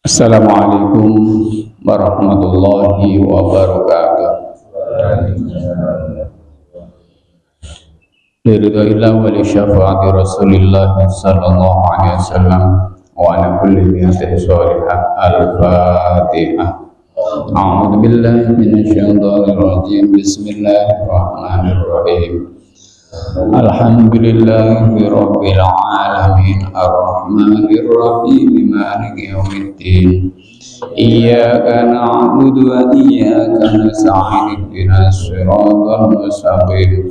Assalamualaikum warahmatullahi wabarakatuh. Liridhillah wa li syafaati Rasulillah sallallahu alaihi wasallam wa ala kulli niyatin shalihah. Al-Fatihah. A'udzu billahi minasyaitonir rajim. Bismillahirrahmanirrahim. Alhamdulillahi rabbil alamin arrahmanir rahim maliki yaumiddin iyyaka na'budu wa iyyaka nasta'in ihdinas siratal mustaqim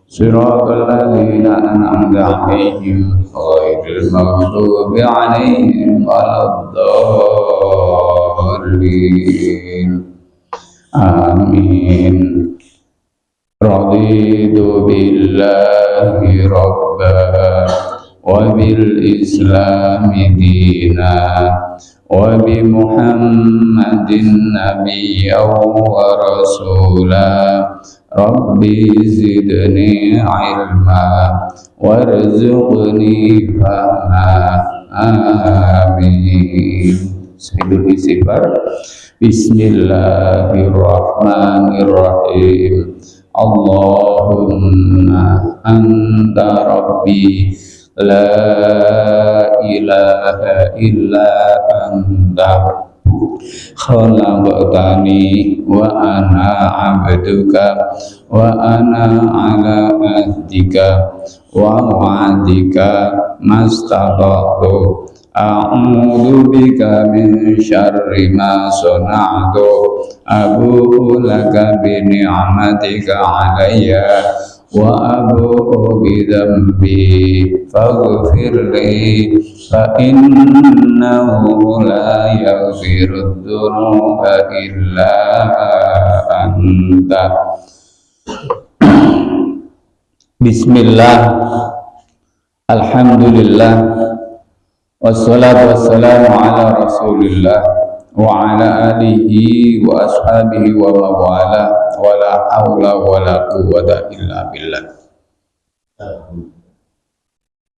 siratal ladzina an'amta 'alaihim ghairil maghdubi 'alaihim waladdallin. Amin. Raditu billahi rabba wa bil islami dina wa bi muhammadin nabiyya wa rasula rabbi zidni ilma warzuqni fahma amin. Sayyidul istighfar. Bismillahirrahmanirrahim. Allahumma anta rabbi la ilaha illa anta khalaqtani wa ana abduka wa ana ala ahdika wa wa'dika mastata'tu a'udzu bika min syarri ma sana'tu abu'u laka bi ni'matika 'alayya wa abu'u bi dhanbi faghfirli fa innahu la yaghfiru dzunuba illa anta. Bismillah, alhamdulillah, wassalatu wassalamu ala rasulillah wa ala alihi wa ashabihi wa mawala wa la hawla wa la quwwata illa billah.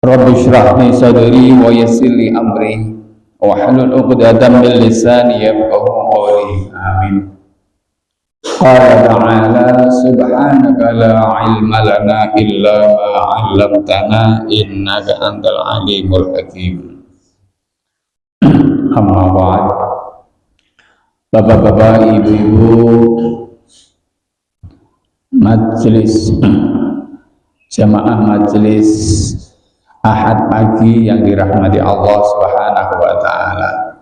Rabbi shrah li sadri wa yassir li amri wa hlul 'uqdatam min lisani yafqahu qawli. Amin. Qala ta'ala subhanaka la ilma lana illa ma 'allamtana innaka antal alimul hakim. Amma ba'd. Bapak-bapak, ibu-ibu, majelis jamaah majelis Ahad pagi yang dirahmati Allah Subhanahu wa taala.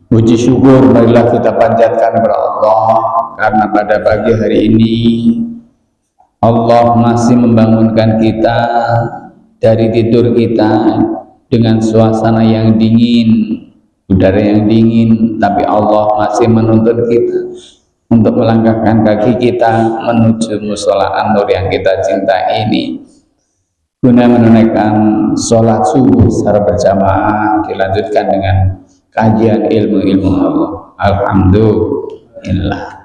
Puji syukur marilah kita panjatkan kepada Allah karena pada pagi hari ini Allah masih membangunkan kita dari tidur kita dengan suasana yang dingin, udara yang dingin, tapi Allah masih menuntut kita untuk melangkahkan kaki kita menuju mushola An-Nur yang kita cintai ini guna menunaikan sholat subuh secara berjamaah, dilanjutkan dengan kajian ilmu-ilmu Allah. Alhamdulillah.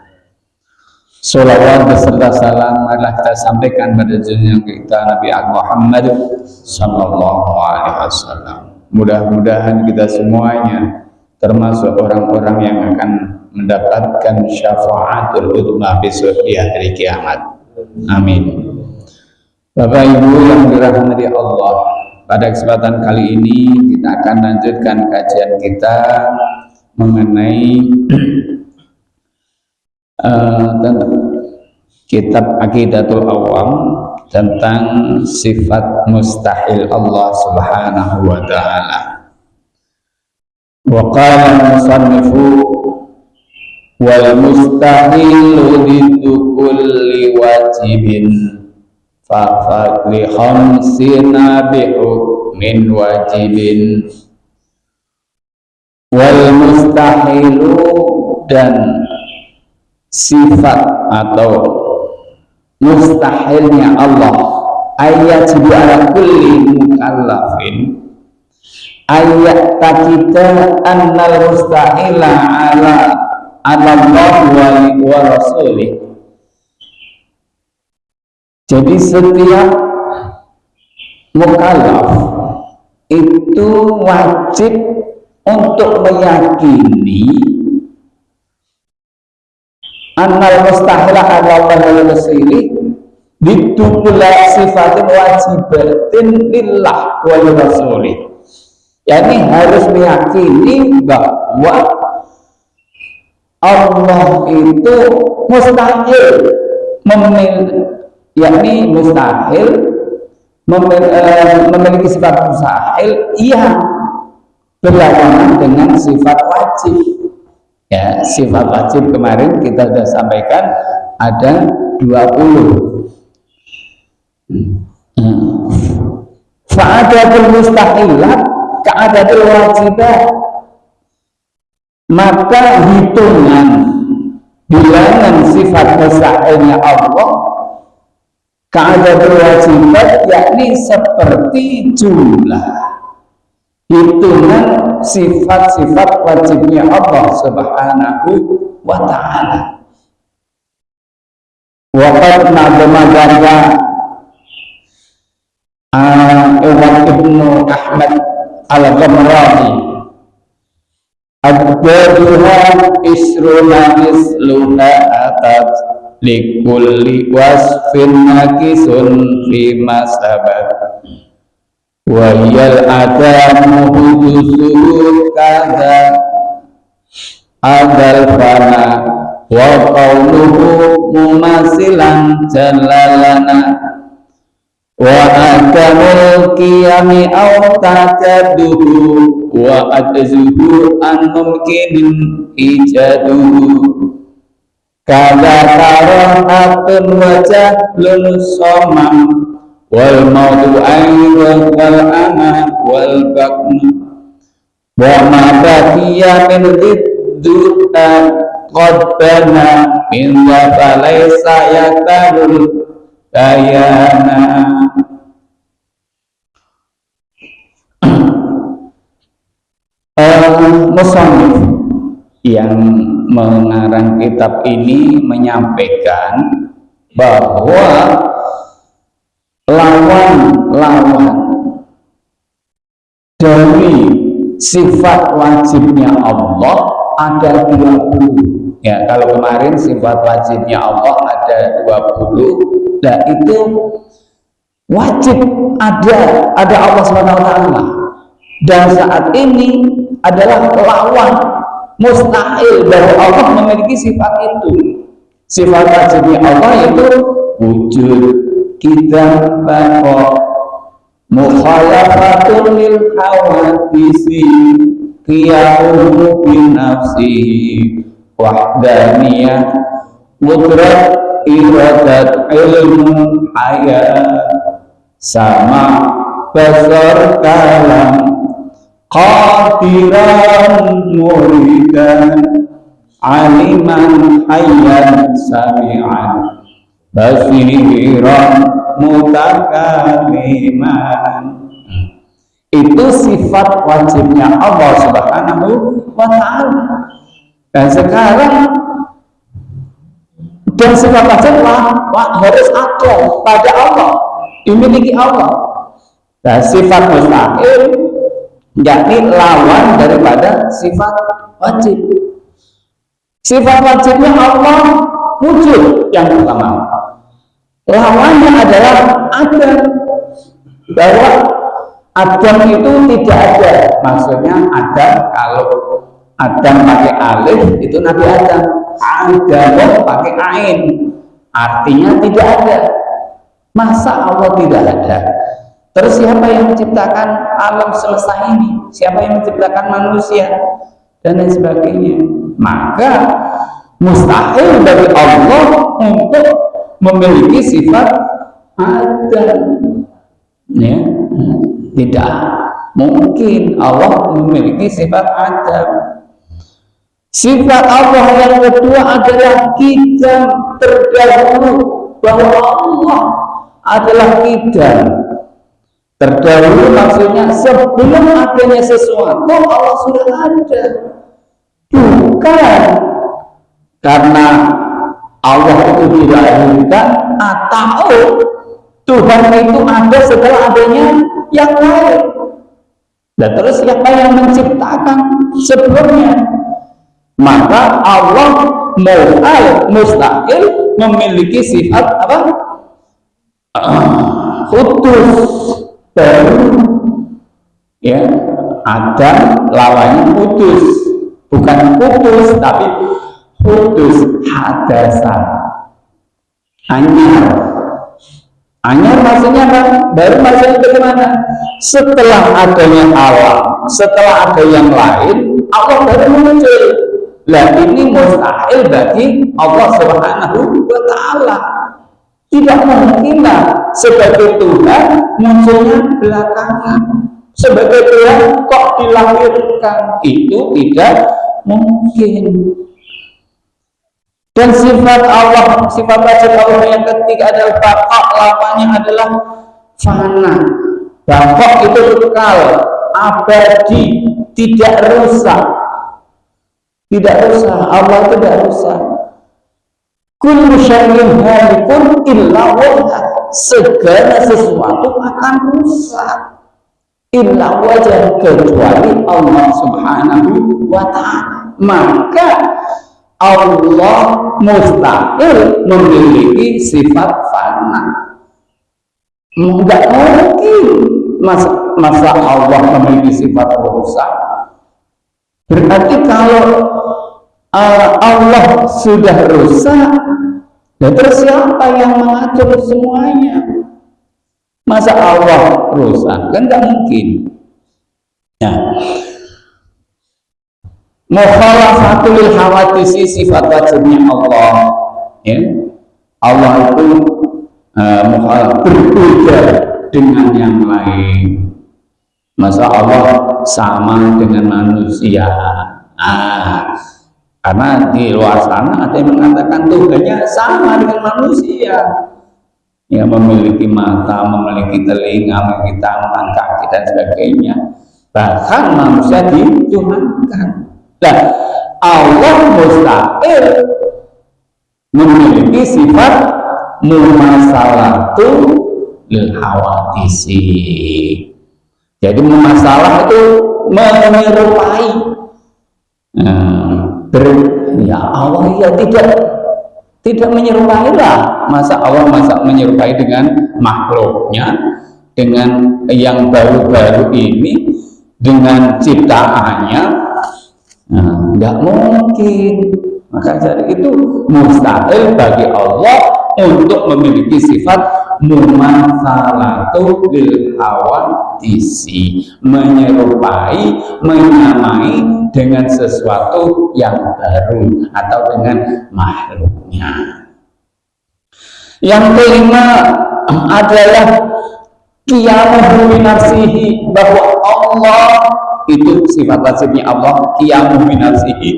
Sholawat beserta salam marilah kita sampaikan pada junjungan kita Nabi Muhammad sallallahu alaihi wasallam. Mudah-mudahan kita semuanya termasuk orang-orang yang akan mendapatkan syafaatul uzma besok di hari kiamat. Amin. Bapak Ibu yang dirahmati Allah, pada kesempatan kali ini kita akan lanjutkan kajian kita mengenai tentang kitab Aqidatul Awam tentang sifat mustahil Allah Subhanahu wa ta'ala. Wa qala musannifu wal mustahilu lidu kulli wajibin fa fadli khamsina bihukmin wajibin. Wal mustahilu, dan sifat atau mustahilnya Allah ayat ala kulli mukallafin, ayat takita annal mustahila ala Allah wa rasulih. Jadi setiap mukallaf itu wajib untuk meyakini annal mustahila Allah wa rasuli ditubula sifatin wajibatin lillah wa rasuli. Yani harus meyakini bahwa Allah itu mustahil memiliki sifat mustahil yang berlawanan dengan sifat wajib. Ya, sifat wajib kemarin kita sudah sampaikan ada 20. Fa'adatul mustahilat ka'adatul wajibat, maka hitungan bilangan sifat mustahilnya Allah ka'adatul wajibat, yakni seperti jumlah hitungan sifat-sifat wajibnya Allah Subhanahu wa ta'ala. Waqad nadamaganda Iwan Ibnu Ahmad Al-Ghamrani ad-daduha isruna misluha atat likulli wasfin nakisun fi masabat wa yal adamu hudusuhu kada adal fana wa qawluhu mumasilan jalalana wa adamul qiyami aw tajaduhu wa adzuhu an mumkinin ijaduhu kada karahatun wajahlun somam wal maudu ayyuh wal ama wal baknu wa ma baqiya min ridduta qaddana min wa falaysa yakadul dayana. Musannif yang mengarang kitab ini menyampaikan bahwa lawan-lawan dari sifat wajibnya Allah ada 20. Ya, kalau kemarin sifat wajibnya Allah ada 20. Nah, itu wajib ada Allah SWT. Dan saat ini adalah lawan mustahil dari Allah memiliki sifat itu. Sifat wajibnya Allah yaitu wujud, kita baqa, mukhalafatun lil hawadisi, qiyamuhu bin nafsi, wahdaniyah, qudrat, iradat, ilmu, hayat, sama, basar, kalam, qadiran, muridan, aliman, hayyan, sami'an, basiran, mutakaliman. Itu sifat wajibnya Allah Subhanahu wa ta'ala. Dan sekarang sifat wajib harus ada pada Allah, dimiliki Allah. Dan sifat mustahil yakni lawan daripada sifat wajib. Sifat wajibnya Allah wujud yang pertama. Lawannya adalah adam. Bahwa adam itu tidak ada. Maksudnya adam, kalau Adam pakai alif itu Nabi Adam. Adam pakai ain, artinya tidak ada. Masa Allah tidak ada? Terus siapa yang menciptakan alam semesta ini? Siapa yang menciptakan manusia? Dan lain sebagainya. Maka mustahil bagi Allah untuk memiliki sifat ada. Ya, tidak mungkin Allah memiliki sifat ada. Sifat Allah yang kedua adalah qidam, terdahulu, bahwa Allah adalah qidam. Terdahulu maksudnya sebelum adanya sesuatu Allah sudah ada. Bukan karena Allah itu dilahirkan atau Tuhan itu ada setelah adanya yang lain. Dan terus siapa yang menciptakan sebelumnya? Maka Allah mu'al mustahil memiliki sifat apa? Kudus. Baru ya, Adam lawannya kudus, bukan kudus tapi kudus, hadasan, anyar. Anyar maksudnya apa? Baru maksudnya bagaimana? Setelah adanya alam, setelah ada yang lain, Allah baru muncul. Lah ini mustahil bagi Allah Subhanahu wa Ta'ala. Tidak mungkin lah sebagai Tuhan munculnya belakangan. Sebagai Tuhan kok dilahirkan, itu tidak mungkin. Dan sifat Allah, sifat wajib Allah yang ketiga adalah baqa, lawannya adalah fana. Baqa itu kekal, abadi, tidak rusak. Tidak rusak, Allah tidak rusak. Kullu syai'in halikun illa wajhah. Segala sesuatu akan rusak illa wajah, kecuali Allah Subhanahu wa Ta'ala. Maka Allah mustahil memiliki sifat fana. Enggak mungkin masa Allah memiliki sifat rusak. Berarti kalau Allah sudah rusak, dan terus siapa yang mengatur semuanya? Masa Allah rusak? Kan nggak mungkin. Nah, mukhalafatul hawadisi, sifat wajibnya Allah. Ya, Allah itu berbeda dengan yang lain. Masa Allah sama dengan manusia? Karena di luar sana ada yang mengatakan Tuhannya sama dengan manusia, yang memiliki mata, memiliki telinga, memiliki tangan, kaki dan sebagainya. Bahkan manusia dituhankan. Dan Allah mustahil memiliki sifat mumasalatu lil hawadisi. Jadi mumasalah itu menyerupai. Ya Allah ya tidak menyerupai lah. Masa Allah menyerupai dengan makhluknya, dengan yang baru-baru ini, dengan ciptaannya? Tidak mungkin. Maka dari itu mustahil bagi Allah untuk memiliki sifat mumatsalatu lil hawadisi, menyerupai, menyamai dengan sesuatu yang baru atau dengan makhluknya. Yang kelima adalah qiyamuhu bi nafsihi, bahwa Allah itu sifat wajibnya Allah, qiyamuhu bi nafsihi,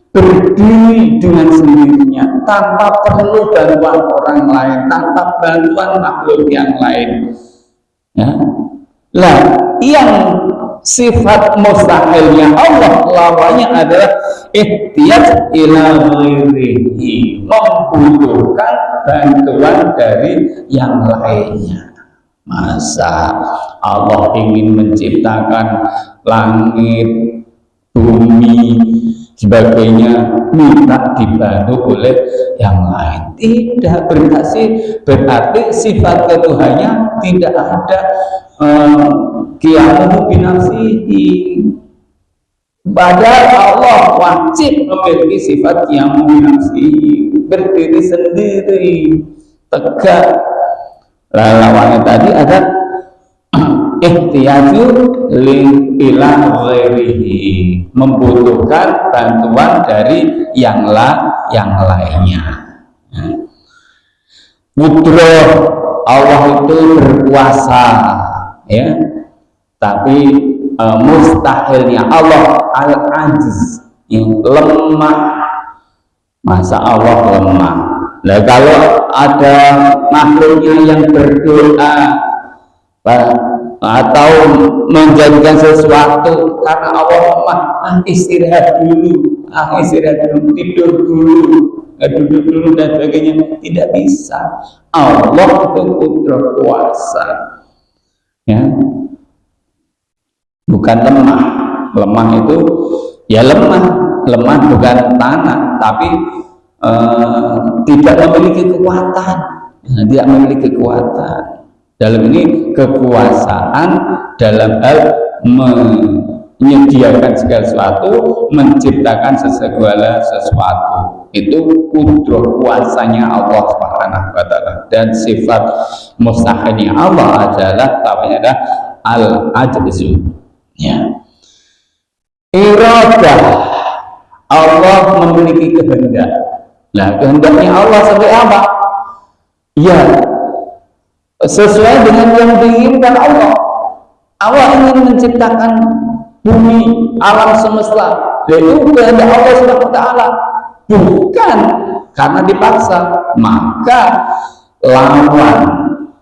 berdiri dengan sendirinya tanpa perlu bantuan orang lain, tanpa bantuan makhluk yang lain. Ya. Lah, yang sifat mustahilnya Allah lawannya adalah ihtiyaj ila ghairihi, membutuhkan bantuan dari yang lainnya. Masa Allah ingin menciptakan langit, bumi, sebagainya, minta dibantu oleh yang lain? Tidak. Berarti sifat ketuhannya tidak ada qiyamuhu bi nafsihi. Padahal Allah wajib memiliki sifat qiyamuhu bi nafsihi, berdiri sendiri, tegak. Lawannya tadi ada ihtiyaju ila ghairihi, membutuhkan bantuan dari yang lainnya. Qudrah, Allah itu berkuasa, ya. Tapi mustahilnya Allah al-ajiz, yang lemah. Masa Allah lemah? Nah, kalau ada makhluknya yang berdoa atau menjadikan sesuatu karena Allah lemah, istirahat dulu, tidur dulu, duduk dulu dan sebagainya, tidak bisa. Allah itu putra kuasa, ya. bukan lemah. Lemah itu ya lemah bukan tanah, tapi tidak memiliki kekuatan. Tidak memiliki kekuatan. Dalam ini kekuasaan dalam hal menyediakan segala sesuatu, menciptakan segala sesuatu. Itu kudroh kuasanya Allah Subhanahu wa taala. Dan sifat mustahilnya Allah adalah al-ajzu. Ya. Iradah, Allah memiliki kehendak. Nah, kehendaknya Allah seperti apa? Ya, sesuai dengan yang diinginkan Allah. Allah ingin menciptakan bumi, alam semesta. Itu kehendak Allah Subhanahu wa taala. Bukan karena dipaksa. Maka lawan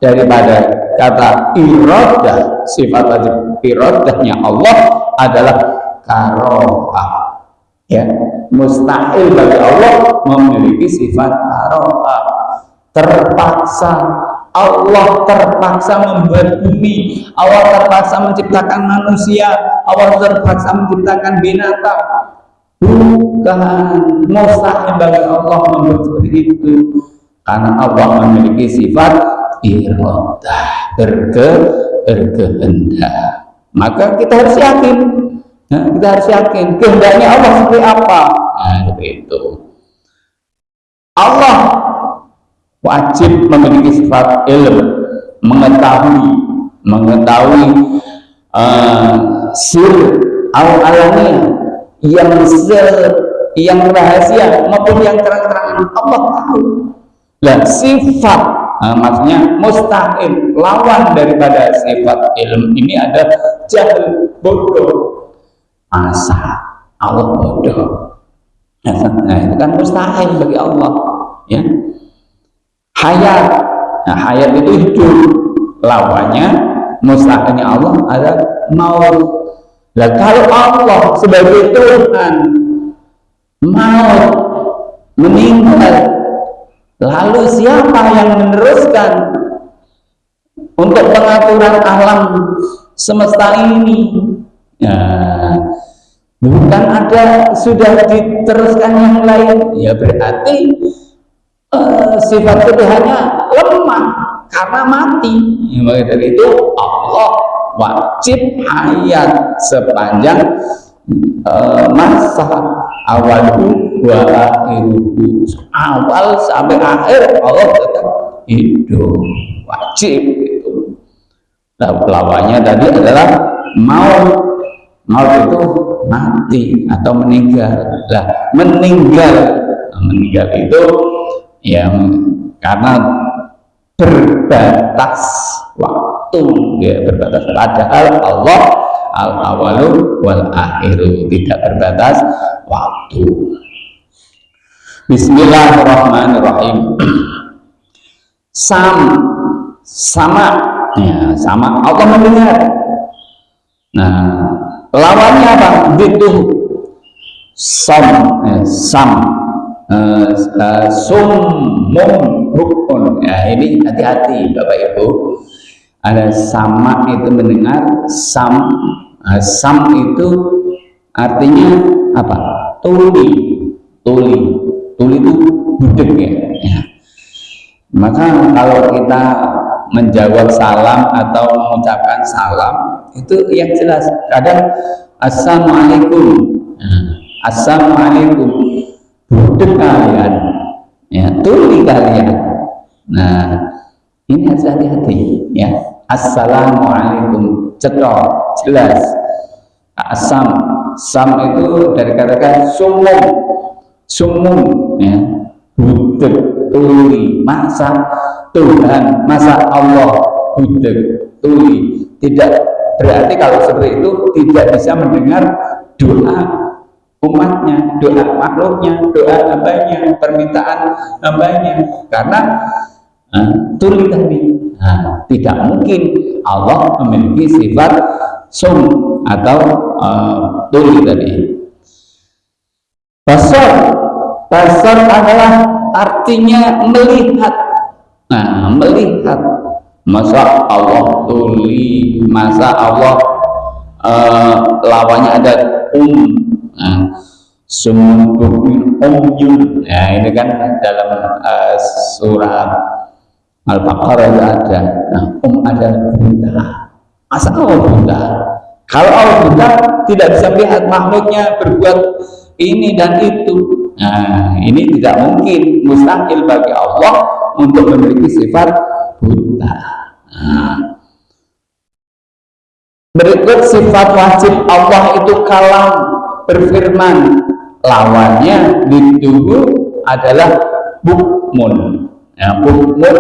daripada kata iradah, sifat iradahnya Allah adalah karohah. Ya, mustahil bagi Allah memiliki sifat karohah. Terpaksa. Allah terpaksa membuat bumi, Allah terpaksa menciptakan manusia, Allah terpaksa menciptakan binatang. Bukan, mustahil bagi Allah membuat seperti itu, karena Allah memiliki sifat iradah, berkehendak. Maka kita harus yakin, kehendaknya Allah seperti apa. Nah, seperti itu. Allah wajib memiliki sifat ilmu, mengetahui sir al-alamiah, yang rahasia maupun yang terang-terangan Allah tahu. Lah sifat maksudnya mustahil, lawan daripada sifat ilmu ini ada jahil, bodoh. Masa Allah bodoh? Nah, itu kan mustahil bagi Allah, ya. Hayat, nah hayat itu hidup, lawannya mustahilnya Allah ada maut. Nah, kalau Allah sebagai Tuhan maut, meninggal, lalu siapa yang meneruskan untuk pengaturan alam semesta ini? Nah, bukan ada sudah diteruskan yang lain, ya berarti sifat Tuhannya lemah karena mati. Maka dari itu Allah wajib hayat sepanjang masa awalu wa akhiruhu, awal sampai akhir Allah tetap hidup, wajib itu. Lawannya tadi adalah maut itu mati atau meninggal. Lah meninggal itu ya karena berbatas waktu, ya berbatas. Padahal Allah al-awalu wal akhiru, tidak berbatas waktu. Bismillahirrahmanirrahim. Sama ya, sama Allah mendengar. Nah, lawannya apa? Gitu. Summum bukun. Ya, ini hati-hati Bapak Ibu. Ada sama itu mendengar, sam itu artinya apa? Tuli itu budek ya. Maka kalau kita menjawab salam atau mengucapkan salam itu yang jelas, kadang assalamualaikum, assalamualaikum, budek kalian, ya, tuli kalian. Nah, ini harus hati-hati ya. Assalamualaikum, cetok, jelas. Sam itu dari kata sumum ya, budek, tuli. Masa Tuhan, masa Allah budek, tuli? Tidak, berarti kalau seperti itu tidak bisa mendengar doa umatnya, doa makhluknya, doa hambanya, permintaan hambanya, karena tuli tadi. Nah, tidak mungkin Allah memiliki sifat sum atau tuli tadi. Basar adalah artinya melihat. Nah, melihat. Masa Allah tuli, masa Allah lawannya ada summun bukmin umyun. Nah, ini kan dalam surat Al-Baqarah ada. Nah, adalah buta. Masa Allah buta? Kalau Allah buta, tidak bisa melihat makhluknya berbuat ini dan itu. Nah, ini tidak mungkin, mustahil bagi Allah untuk memiliki sifat buta. Nah, berikut sifat wajib Allah itu kalam, berfirman. Lawannya ditunggu adalah bukmun. Ya, bukmun,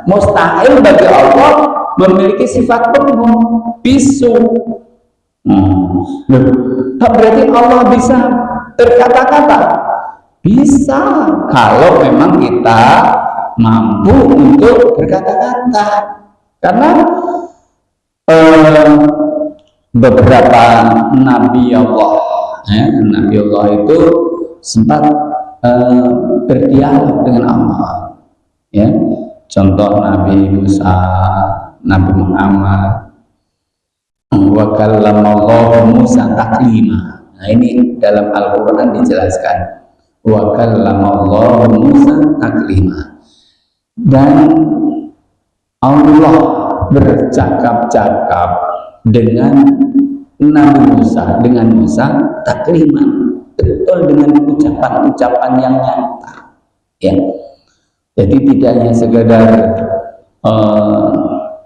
mustahil bagi Allah memiliki sifat bukmun, bisu. Berarti Allah bisa berkata-kata? Bisa, kalau memang kita mampu untuk berkata-kata. Karena beberapa Nabi Allah, Nabi Allah itu sempat berdialog dengan Allah. Ya, contoh Nabi Musa, Nabi Muhammad, wa kallamallahu Musa taklima. Nah, ini dalam Al-Quran dijelaskan, wa kallamallahu Musa taklima. Dan Allah bercakap-cakap dengan Nabi Musa, takliman, betul, dengan ucapan-ucapan yang nyata. Ya, jadi tidak hanya sekedar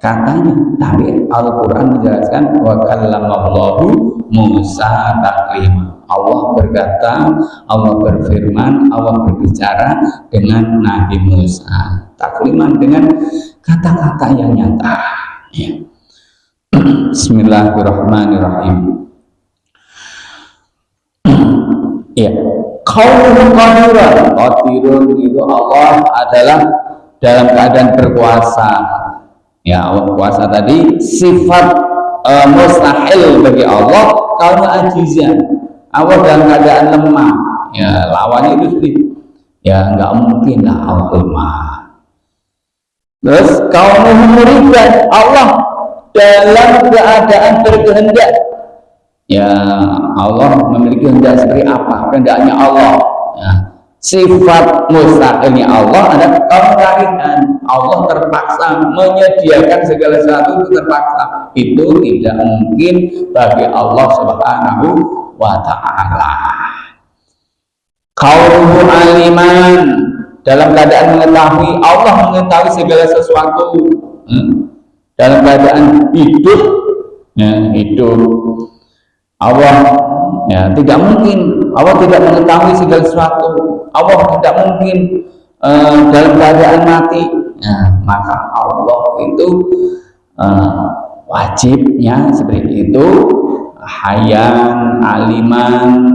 katanya, tapi Al-Quran menjelaskan wa kallamallahu Musa taklima. Allah berkata, Allah berfirman, Allah berbicara dengan Nabi Musa takliman, dengan kata-kata yang nyata. Ya. Bismillahirrahmanirrahim. Ya, qaulun qadirun itu Allah adalah dalam keadaan berkuasa. Ya, Allah kuasa tadi sifat mustahil bagi Allah. Kalau ajizan, Allah dalam keadaan lemah. Ya, lawannya itu sendiri. Ya, nggak mungkin lah Allah lemah. Terus kaunuhu muridan, Allah dalam keadaan berkehendak. Ya, Allah memiliki kehendak seperti apa? Kehendaknya Allah. Ya, sifat mustahilnya Allah adalah kemudahan. Allah terpaksa menyediakan segala sesuatu, itu terpaksa. Itu tidak mungkin bagi Allah Subhanahu wa Ta'ala. Kaunuhu aliman, dalam keadaan mengetahui, Allah mengetahui segala sesuatu. Dalam keadaan hidup, ya, hidup Allah, ya, tidak mungkin Allah tidak mengetahui segala sesuatu. Allah tidak mungkin dalam keadaan mati. Ya, maka Allah itu wajibnya seperti itu, hayan, aliman.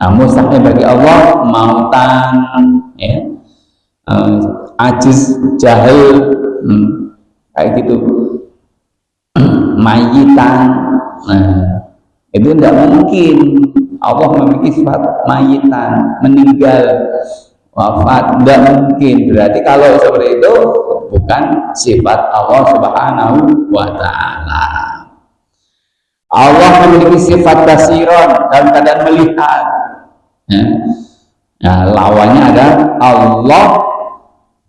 Mustahil bagi Allah mautan, ya, ajiz, jahil, kayak gitu, mayitan. Nah, itu tidak mungkin Allah memiliki sifat mayitan, meninggal, wafat, tidak mungkin. Berarti kalau seperti itu bukan sifat Allah Subhanahu wa Ta'ala. Allah memiliki sifat basiron, dalam keadaan melihat. Nah, lawannya ada Allah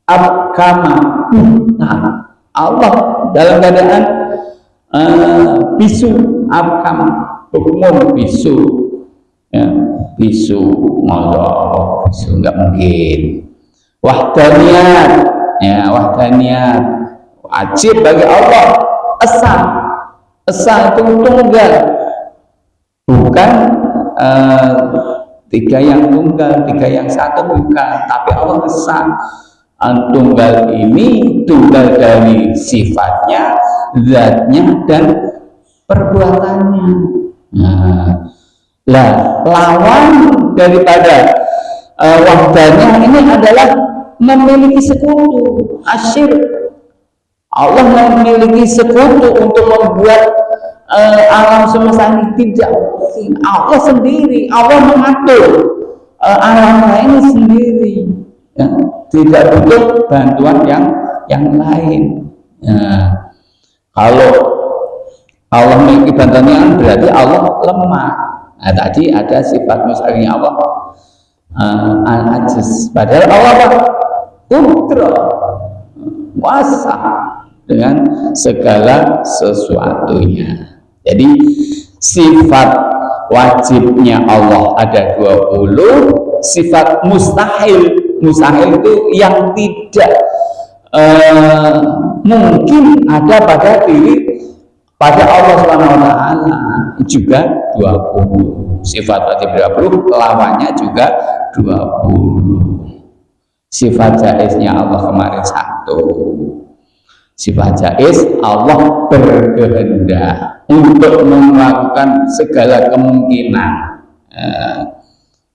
abkama. Nah, Allah dalam keadaan bisu, abkam, hukum bisu, ya, bisu, Allah bisu, nggak mungkin. Wahdaniyat, ya, wahdaniyat wajib bagi Allah. Esa itu tunggal, bukan tiga yang tunggal, tiga yang satu, bukan, tapi Allah esa. Tunggal ini tunggal dari sifatnya, zatnya, dan perbuatannya. Nah, lawan daripada wahdanya ini adalah memiliki sekutu, asyir. Allah memiliki sekutu untuk membuat alam semesta ini, tidak mungkin. Allah sendiri, Allah mengatur alam ini sendiri. Ya, tidak butuh bantuan yang lain. Nah, kalau Allah memiliki bantuan tangan berarti Allah lemah. Nah, tadi ada sifat mustahilnya Allah al-ajiz. Padahal Allah apa? Qudra, kuasa dengan segala sesuatunya. Jadi sifat wajibnya Allah ada 20, sifat mustahil itu yang tidak mungkin ada pada Allah Subhanahu wa taala juga 20. Sifat wajib 20, lawannya juga 20. Sifat jaiznya Allah kemarin 1. Sifat jaiz, Allah berkehendak untuk melakukan segala kemungkinan.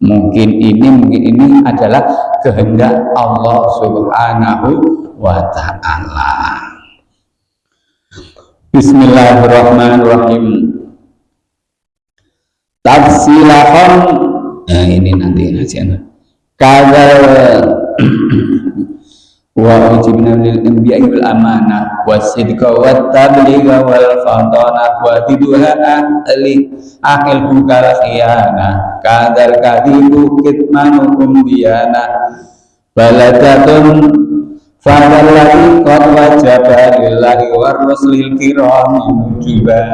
Mungkin ini adalah kehendak Allah Subhanahu wa ta'ala. Bismillahirrahmanirrahim. Tafsilahon, nah ini nanti aja. Kadal wa ujibna lil anbiya'i wal amanah wasidqa wat tabligha wal fatana wa tiduha ahil bukal khiyana kadal kadibu kitmanukum diyana baladatun fadallati qad wajaba lillahi war rasulil kirami mujiba.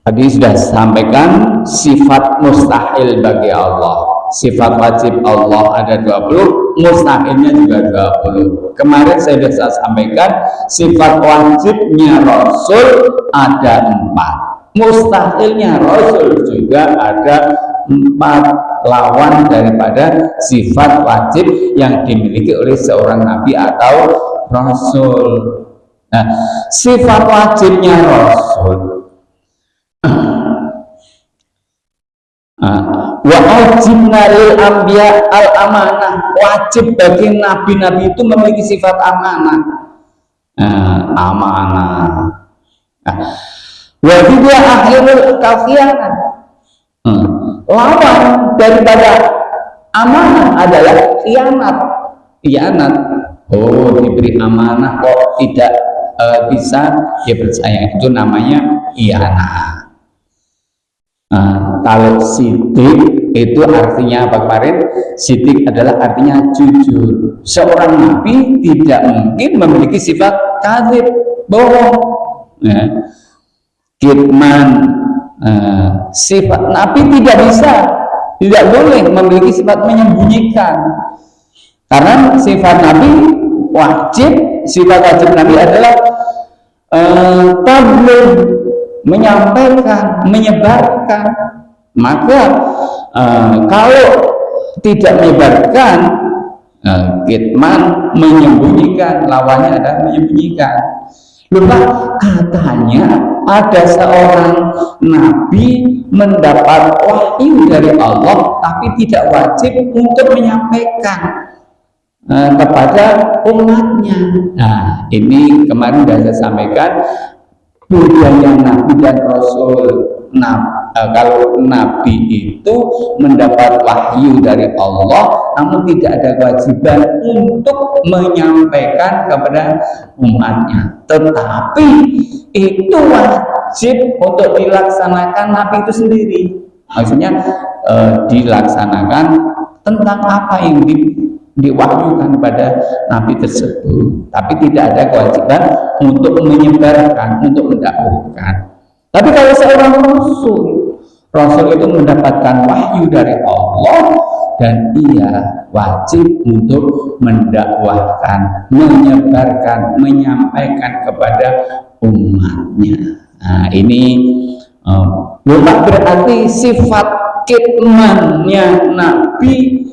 Tadi sudah sampaikan sifat mustahil bagi Allah. Sifat wajib Allah ada 20, mustahilnya juga 20. Kemarin saya sudah sampaikan sifat wajibnya Rasul ada 4, mustahilnya Rasul juga ada 4, lawan daripada sifat wajib yang dimiliki oleh seorang nabi atau Rasul. Nah, sifat wajibnya Rasul wa wajibna lil anbiya al amanah, wajib bagi nabi-nabi itu memiliki sifat amanah. Wa dia akhirul kafianah, lawan daripada amanah adalah khianat. Oh, diberi amanah kok tidak bisa dia percaya, itu namanya khianat. Kalau sidik itu artinya apa kemarin? Sidik adalah artinya jujur. Seorang nabi tidak mungkin memiliki sifat kadzib, bohong. Kitman, sifat nabi tidak boleh memiliki sifat menyembunyikan. Karena sifat nabi wajib, sifat wajib nabi adalah tabligh, menyampaikan, menyebarkan. Maka kalau tidak menyebarkan, kitman, menyembunyikan, lawannya adalah menyembunyikan. Lupa katanya ada seorang nabi mendapat wahyu dari Allah tapi tidak wajib untuk menyampaikan kepada umatnya. Nah, ini kemarin sudah saya sampaikan budaya Nabi dan Rasul. Kalau Nabi itu mendapat wahyu dari Allah, namun tidak ada kewajiban untuk menyampaikan kepada umatnya. Tetapi itu wajib untuk dilaksanakan Nabi itu sendiri. Maksudnya dilaksanakan tentang apa yang diwahyukan pada Nabi tersebut, tapi tidak ada kewajiban untuk menyebarkan, untuk mendakwahkan. Tapi kalau seorang Rasul itu mendapatkan wahyu dari Allah dan ia wajib untuk mendakwahkan, menyebarkan, menyampaikan kepada umatnya. Nah, ini bukan berarti sifat kitmannya Nabi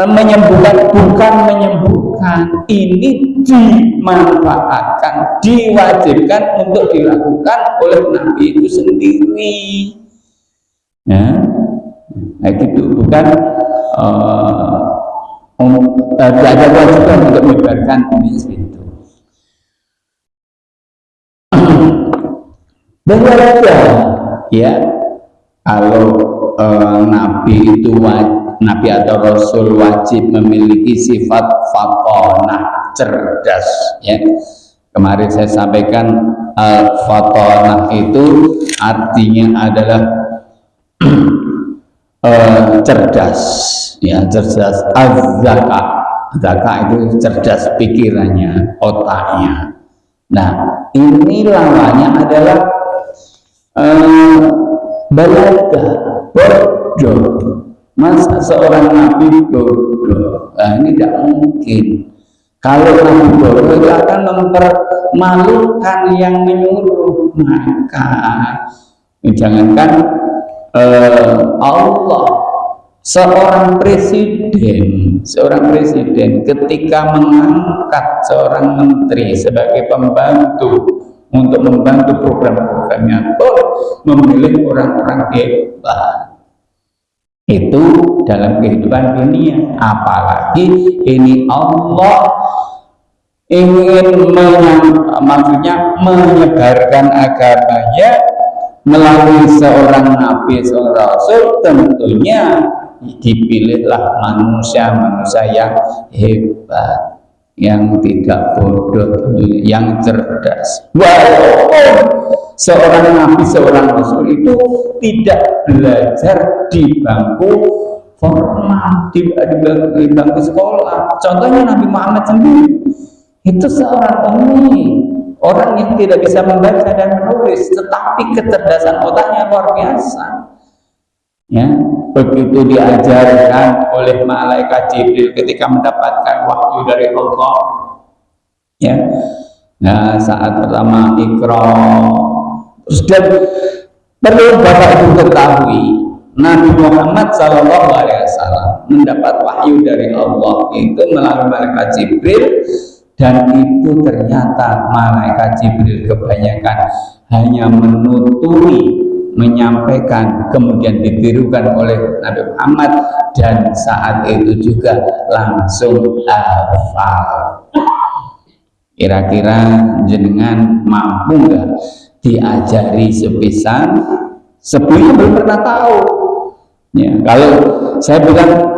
menyembuhkan, bukan menyembuhkan. Ini dimanfaatkan, diwajibkan untuk dilakukan oleh Nabi itu sendiri. Nah gitu, bukan tidak ada kewajiban untuk menyebarkan ini itu. Berbeda ya, kalau Nabi itu Nabi atau Rasul wajib memiliki sifat fatonah, cerdas ya. Kemarin saya sampaikan al-fatanah itu artinya adalah cerdas, ya, cerdas. Az-zaka, zaka itu cerdas pikirannya, otaknya. Nah, ini lawannya adalah balaga, bodoh. Masa seorang nabi bodoh? Nah, ini tidak mungkin. Kalau nabi bodoh itu akan mempermalukan yang menyuruh. Maka jangankan Allah, seorang presiden ketika mengangkat seorang menteri sebagai pembantu untuk membantu program-programnya, memilih orang-orang hebat. Itu dalam kehidupan dunia. Apalagi ini Allah ingin menyebarkan agamanya melalui seorang nabi, seorang rasul, tentunya dipilihlah manusia-manusia yang hebat, yang tidak bodoh, yang cerdas. Walaupun seorang nabi, seorang rasul itu tidak belajar di bangku formal, di bangku sekolah. Contohnya Nabi Muhammad sendiri itu seorang ummi, orang yang tidak bisa membaca dan menulis, tetapi kecerdasan otaknya luar biasa. Ya, begitu diajarkan oleh malaikat Jibril ketika mendapatkan wahyu dari Allah. Ya, nah saat pertama Iqra, dan perlu Bapak Ibu ketahui, Nabi Muhammad SAW mendapat wahyu dari Allah itu melalui malaikat Jibril. Dan itu ternyata malaikat Jibril kebanyakan hanya menuturi, menyampaikan, kemudian ditirukan oleh Nabi Muhammad, dan saat itu juga langsung hafal. Kira-kira jenengan mampu nggak diajari sepisan? Sebelumnya belum pernah tahu. Ya, kalau saya bilang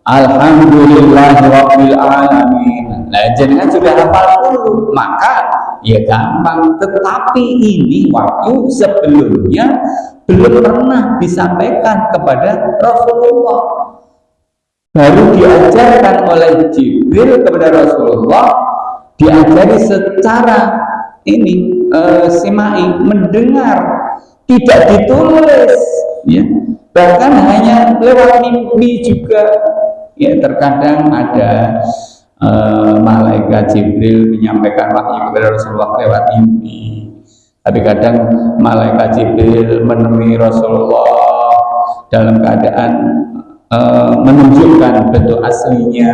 Alhamdulillahirabbil alamin, nah jenengan sudah hafal dulu, maka ya gampang. Tetapi ini wahyu sebelumnya belum pernah disampaikan kepada Rasulullah, baru diajarkan oleh Jibril kepada Rasulullah, diajari secara ini simai, mendengar, tidak ditulis, ya, bahkan hanya lewat mimpi juga. Ya, terkadang ada malaikat Jibril menyampaikan wahyu kepada Rasulullah lewat mimpi, tapi kadang malaikat Jibril menemui Rasulullah dalam keadaan menunjukkan bentuk aslinya.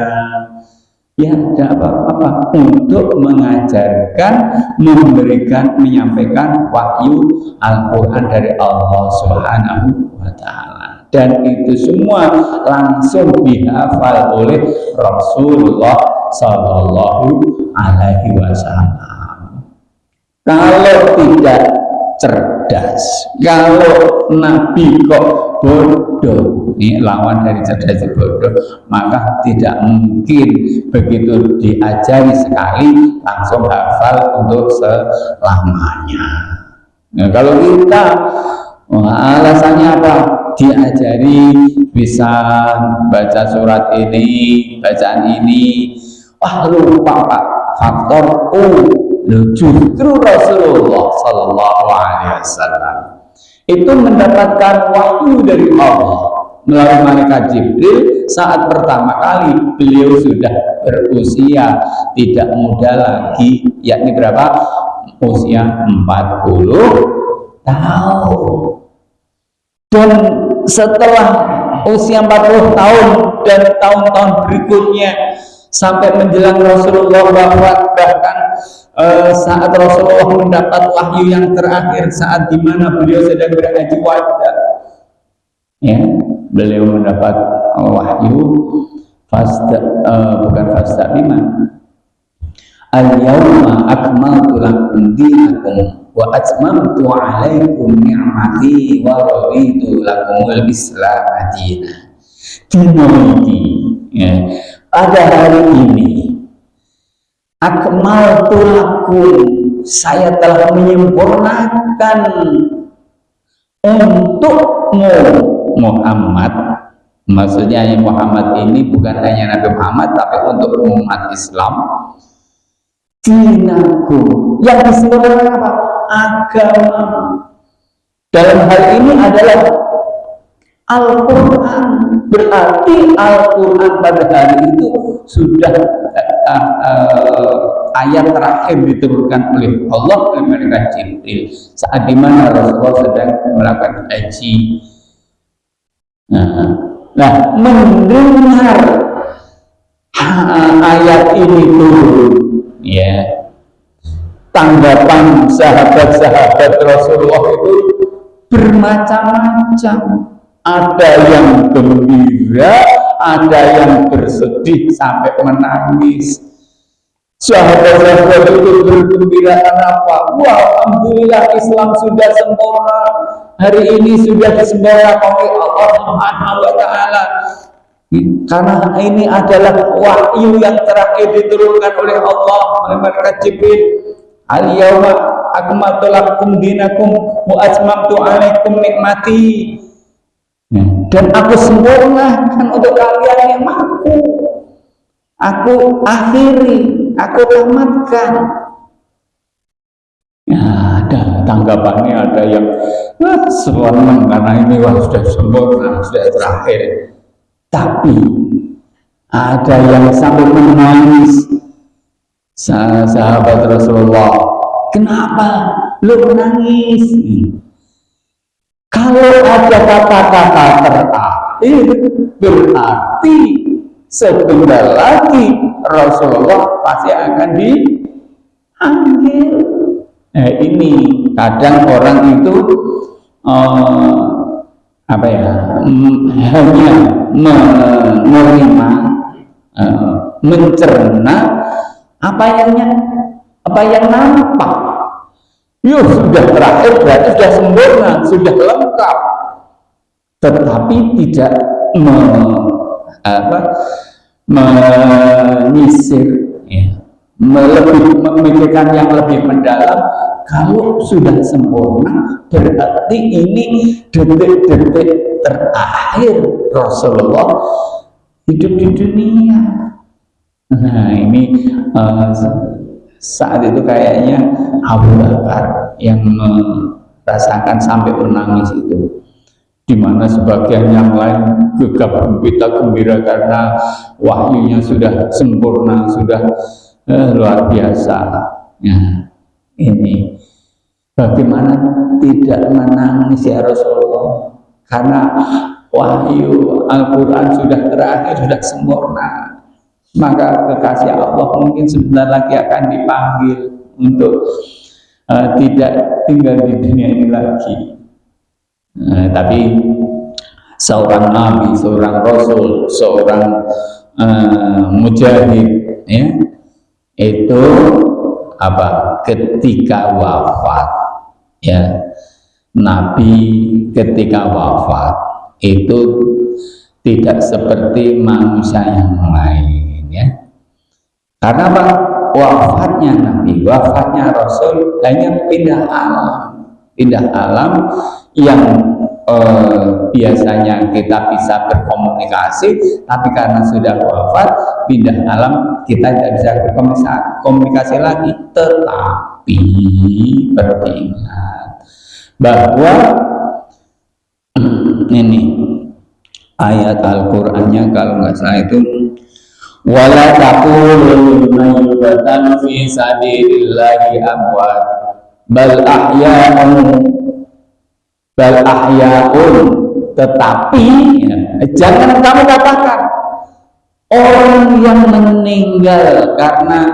Ya, tidak apa-apa, untuk mengajarkan, memberikan, menyampaikan wahyu Al-Quran dari Allah Subhanahu wa Ta'ala. Dan itu semua langsung dihafal oleh Rasulullah Sallallahu Alaihi Wasallam. Kalau tidak cerdas, kalau Nabi kok bodoh, ini lawan dari cerdas bodoh, maka tidak mungkin begitu diajari sekali langsung hafal untuk selamanya. Nah, kalau kita alasannya apa? Diajari bisa baca surat ini, bacaan ini, lupa Pak, faktor U. Justru Rasulullah Sallallahu Alaihi Wasallam itu mendapatkan wahyu dari Allah melalui malaikat Jibril saat pertama kali beliau sudah berusia tidak muda lagi, yakni berapa? Usia 40 tahun. Dan setelah usia 40 tahun dan tahun-tahun berikutnya sampai menjelang Rasulullah wafat, bahkan saat Rasulullah mendapat wahyu yang terakhir, saat dimana beliau sedang berhaji wada, ya, beliau mendapat wahyu bukan fasta bima al-yawma akmaltu lakum dinakum wa atmamtu alaikum ni'mati wa raditu lakumul Islam madinah. Dino ini, ya, pada hari ini akmaltu lakum, saya telah menyempurnakan untukmu Muhammad. Maksudnya Muhammad ini bukan hanya Nabi Muhammad, tapi untuk umat Islam. Dinakum, yang disebutkan apa? Agama. Dalam hal ini adalah Al-Quran. Berarti Al-Quran pada hari itu sudah ayat terakhir diturunkan oleh Allah oleh malaikat Jibril saat dimana Rasulullah sedang melakukan haji. Nah, mendengar ayat ini turun, ya, tanggapan sahabat-sahabat Rasulullah itu bermacam-macam. Ada yang gembira, ada yang bersedih sampai menangis. Sahabat-sahabat itu bergembira kenapa? Wah, alhamdulillah Islam sudah sempurna. Hari ini sudah disempurnakan oleh Allah Subhanahu wa taala. Karena ini adalah wahyu yang terakhir diturunkan oleh Allah oleh malaikat Jibril. Al-yauma akmaltu lakum dinakum wa atmamtu 'alaikum nikmati. Dan aku sempurnakan untuk kalian nikmatku. Aku akhiri, aku tamatkan. Ya, ada tanggapannya, ada yang senang karena ini sudah sempurna, sudah terakhir. Tapi ada yang sampai menangis. Sahabat Rasulullah, kenapa lu menangis? Kalau ada kata-kata terakhir, berarti sebentar lagi Rasulullah pasti akan dipanggil. Nah, ini kadang orang itu hanya menerima, mencerna apa yang nampak. Yo, sudah terakhir berarti sudah sempurna, sudah lengkap. Tetapi tidak menyisir, ya, memikirkan yang lebih mendalam. Kalau sudah sempurna, berarti ini detik-detik terakhir Rasulullah hidup di dunia. Nah, ini saat itu kayaknya Abu Bakar yang merasakan sampai menangis itu, di mana sebagian yang lain gegap gembira karena wahyunya sudah sempurna, sudah luar biasa. Ya, ini bagaimana tidak menangis ya Rasulullah, karena wahyu Al-Quran sudah terakhir, sudah sempurna. Maka kekasih Allah mungkin sebentar lagi akan dipanggil untuk tidak tinggal di dunia ini lagi. Tapi seorang nabi, seorang rasul, seorang mujahid, ya, itu ketika wafat, ya, nabi ketika wafat itu tidak seperti manusia yang lain. Ya. Karena apa? Wafatnya Nabi, wafatnya Rasul hanya pindah alam yang biasanya kita bisa berkomunikasi, tapi karena sudah wafat, pindah alam kita tidak bisa berkomunikasi lagi. Tetapi beringat bahwa ini ayat Al-Qur'annya kalau nggak salah itu, wala taqulu liman yuqtalu fi sabilillahi amwat bal ahya'un, tetapi ya, jangan kamu katakan orang yang meninggal karena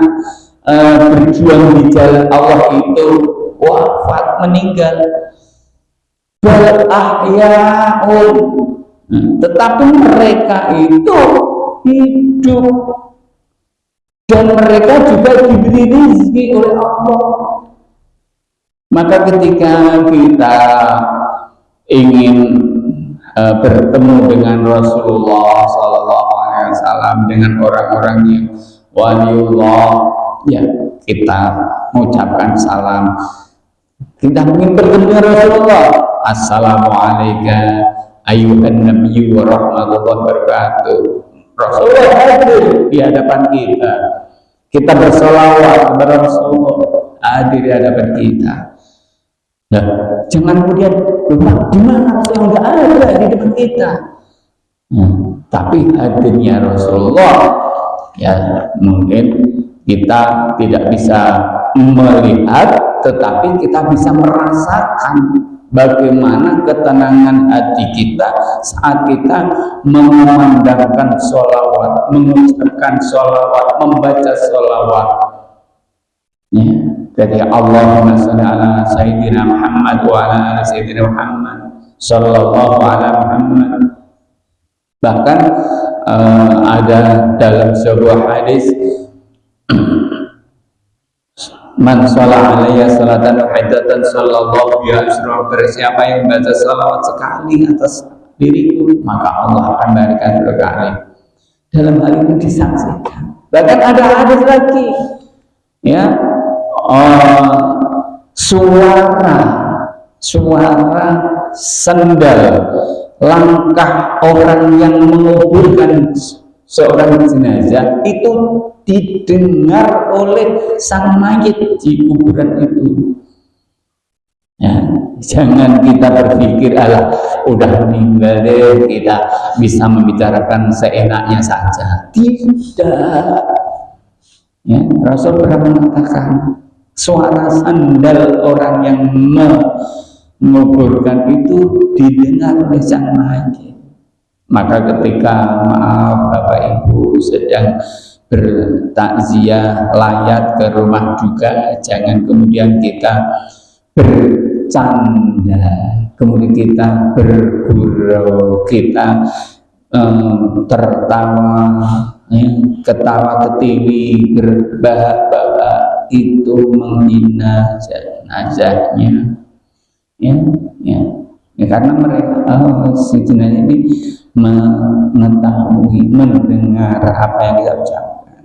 berjuang di jalan Allah itu wafat, meninggal. Bal ahya'un, tetapi mereka itu hidup dan mereka juga diberi rezeki oleh Allah. Maka ketika kita ingin bertemu dengan Rasulullah SAW, dengan orang-orang yang waliullah, ya kita mengucapkan salam. Kita ingin bertemu Rasulullah, assalamualaikum ayyuhan nabiyyu wa rahmatullahi wabarakatuh. Rasulullah hadir di hadapan kita. Kita bersolawat kepada Rasulullah, hadir di hadapan kita. Nah, jangan kemudian lupa di mana Rasulullah nggak ada di depan kita. Tapi hadirnya Rasulullah, ya mungkin kita tidak bisa melihat, tetapi kita bisa merasakan bagaimana ketenangan hati kita saat kita memandangkan sholawat, mengucapkan sholawat, membaca sholawat. Ya, ketika Allahumma sholli ala Sayyidina Muhammad wa ala ali Sayyidina Muhammad sallallahu ala Muhammad. Bahkan ada dalam sebuah hadis, man sholla alaiya salatan wahidatan sallallahu biha asyra. Siapa yang membaca salawat sekali atas diriku, maka Allah akan berikan berkali. Dalam hal ini disaksikan. Bahkan ada hadis lagi, ya, suara sendal langkah orang yang menguburkan seorang jenazah itu didengar oleh sang mayit di kuburan itu. Ya, jangan kita berpikir alah udah meninggal deh kita bisa membicarakan seenaknya saja. Tidak. Ya, Rasul pernah mengatakan suara sandal orang yang menguburkan itu didengar oleh sang mayit. Maka ketika maaf Bapak Ibu sedang bertakziah layat ke rumah duka, jangan kemudian kita bercanda, kemudian kita bergurau, kita tertawa, ketawa ketiwi, berbahak-bahak, itu menghina jenazahnya. Ya, karena mereka si jenazah ini mengetahui, mendengar apa yang kita ucapkan.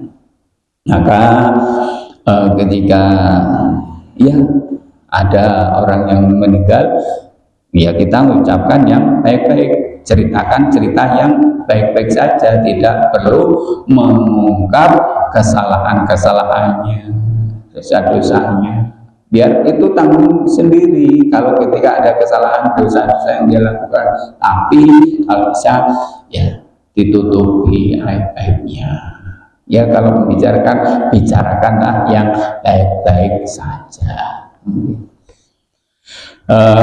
Maka ketika ya ada orang yang meninggal, ya kita mengucapkan yang baik-baik, ceritakan cerita yang baik-baik saja, tidak perlu mengungkap kesalahan-kesalahannya, dosa-dosanya. Biar itu tanggung sendiri kalau ketika ada kesalahan dosa-dosa yang dia lakukan. Tapi kalau bisa ya ditutupi aib-aibnya. Ya kalau membicarakan, bicarakanlah yang baik-baik saja.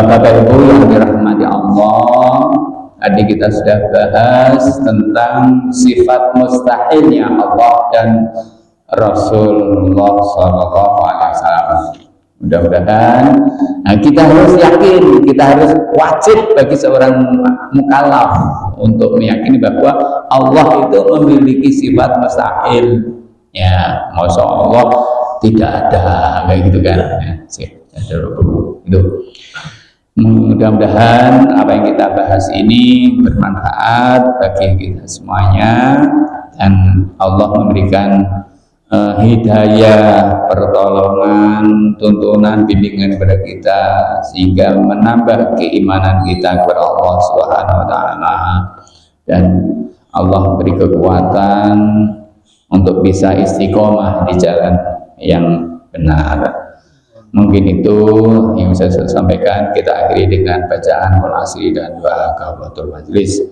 Bapak Ibu yang dirahmati Allah, tadi kita sudah bahas tentang sifat mustahilnya Allah dan Rasulullah SAW. Mudah-mudahan kita harus yakin, kita harus wajib bagi seorang mukallaf untuk meyakini bahwa Allah itu memiliki sifat mustahil. Ya, masya Allah tidak ada kayak gitu kan? Itu. Mudah-mudahan apa yang kita bahas ini bermanfaat bagi kita semuanya dan Allah memberikan hidayah, pertolongan, tuntunan, bimbingan kepada kita sehingga menambah keimanan kita kepada Allah Subhanahu wa taala dan Allah beri kekuatan untuk bisa istiqomah di jalan yang benar. Mungkin itu yang saya sampaikan. Kita akhiri dengan bacaan Qur'an asli dan doa kafaratul majlis.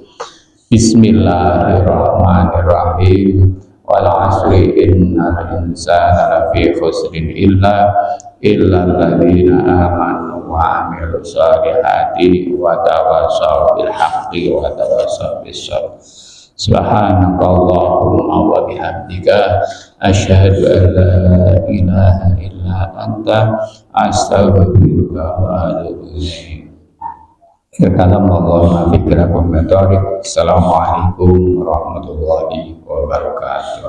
Bismillahirrahmanirrahim. Wal asri innal insana lafi khusrin illa alladziina aamanu wa 'amilus shalihati wa tawassaw bil haqqi wa tawassaw bis sabr. Subhanakallahumma wa bihamdika asyhadu an la ilaha illa anta astaghfiruka wa atubu ilaik. Assalamualaikum warahmatullahi wabarakatuh.